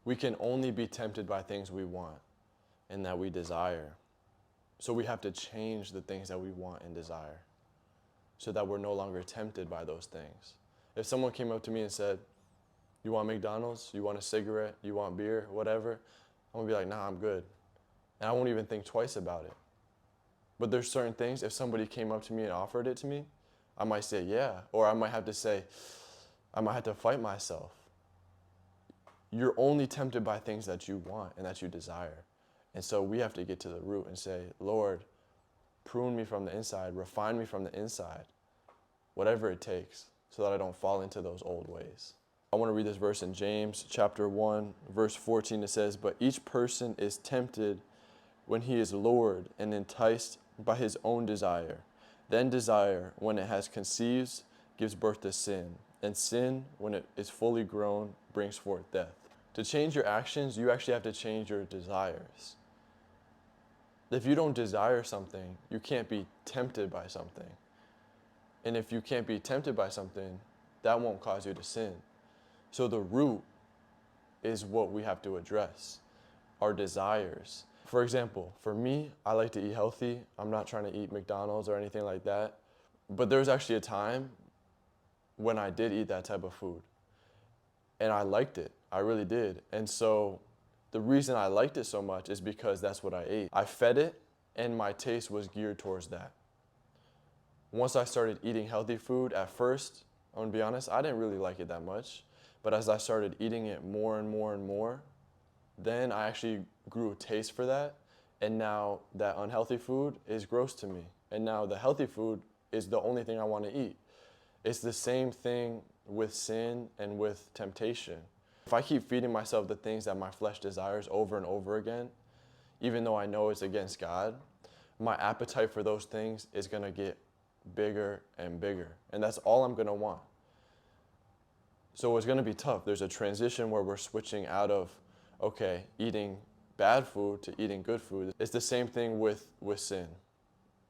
We can only be tempted by things we want and that we desire. So we have to change the things that we want and desire so that we're no longer tempted by those things. If someone came up to me and said, you want McDonald's? You want a cigarette? You want beer? Whatever. I'm going to be like, nah, I'm good. And I won't even think twice about it. But there's certain things, if somebody came up to me and offered it to me, I might say, yeah. Or I might have to say, I might have to fight myself. You're only tempted by things that you want and that you desire. And so we have to get to the root and say, Lord, prune me from the inside, refine me from the inside, whatever it takes, so that I don't fall into those old ways. I want to read this verse in James chapter 1, verse 14. It says, but each person is tempted when he is lured and enticed by his own desire. Then desire, when it has conceived, gives birth to sin. And sin, when it is fully grown, brings forth death. To change your actions, you actually have to change your desires. If you don't desire something, you can't be tempted by something. And if you can't be tempted by something, that won't cause you to sin. So the root is what we have to address, our desires. For example, for me, I like to eat healthy. I'm not trying to eat McDonald's or anything like that. But there was actually a time when I did eat that type of food. And I liked it. I really did. And so the reason I liked it so much is because that's what I ate. I fed it, and my taste was geared towards that. Once I started eating healthy food, at first, I'm gonna be honest, I didn't really like it that much. But as I started eating it more and more and more, then I actually grew a taste for that. And now that unhealthy food is gross to me. And now the healthy food is the only thing I want to eat. It's the same thing with sin and with temptation. If I keep feeding myself the things that my flesh desires over and over again, even though I know it's against God, my appetite for those things is going to get bigger and bigger. And that's all I'm going to want. So it's going to be tough. There's a transition where we're switching out of, okay, eating bad food to eating good food. It's the same thing with sin.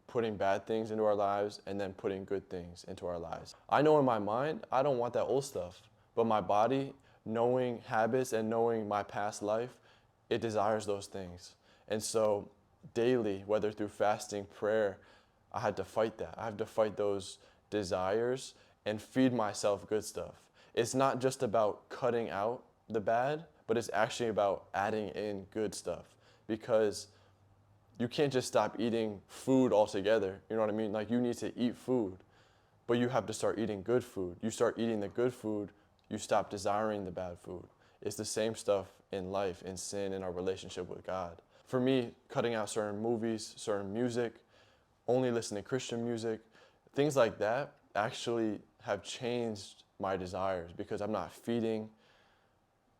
Putting bad things into our lives and then putting good things into our lives. I know in my mind, I don't want that old stuff. But my body, knowing habits and knowing my past life, it desires those things. And so daily, whether through fasting, prayer, I had to fight that. I have to fight those desires and feed myself good stuff. It's not just about cutting out the bad, but it's actually about adding in good stuff. Because you can't just stop eating food altogether. You know what I mean? Like, you need to eat food, but you have to start eating good food. You start eating the good food, you stop desiring the bad food. It's the same stuff in life, in sin, in our relationship with God. For me, cutting out certain movies, certain music, only listening to Christian music, things like that actually have changed my desires because I'm not feeding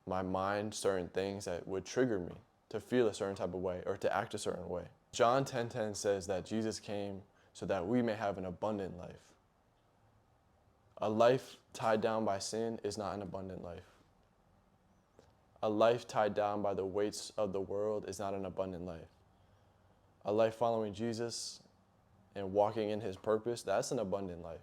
my mind certain things that would trigger me to feel a certain type of way or to act a certain way. John 10:10 says that Jesus came so that we may have an abundant life. A life tied down by sin is not an abundant life. A life tied down by the weights of the world is not an abundant life. A life following Jesus and walking in his purpose, that's an abundant life.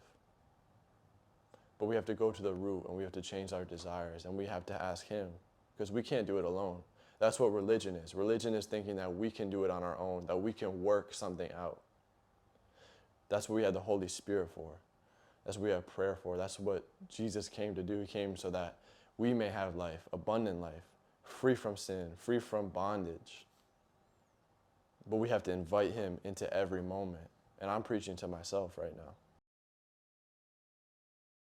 But we have to go to the root and we have to change our desires and we have to ask him because we can't do it alone. That's what religion is. Religion is thinking that we can do it on our own, that we can work something out. That's what we have the Holy Spirit for. That's what we have prayer for. That's what Jesus came to do. He came so that we may have life, abundant life, free from sin, free from bondage. But we have to invite him into every moment. And I'm preaching to myself right now.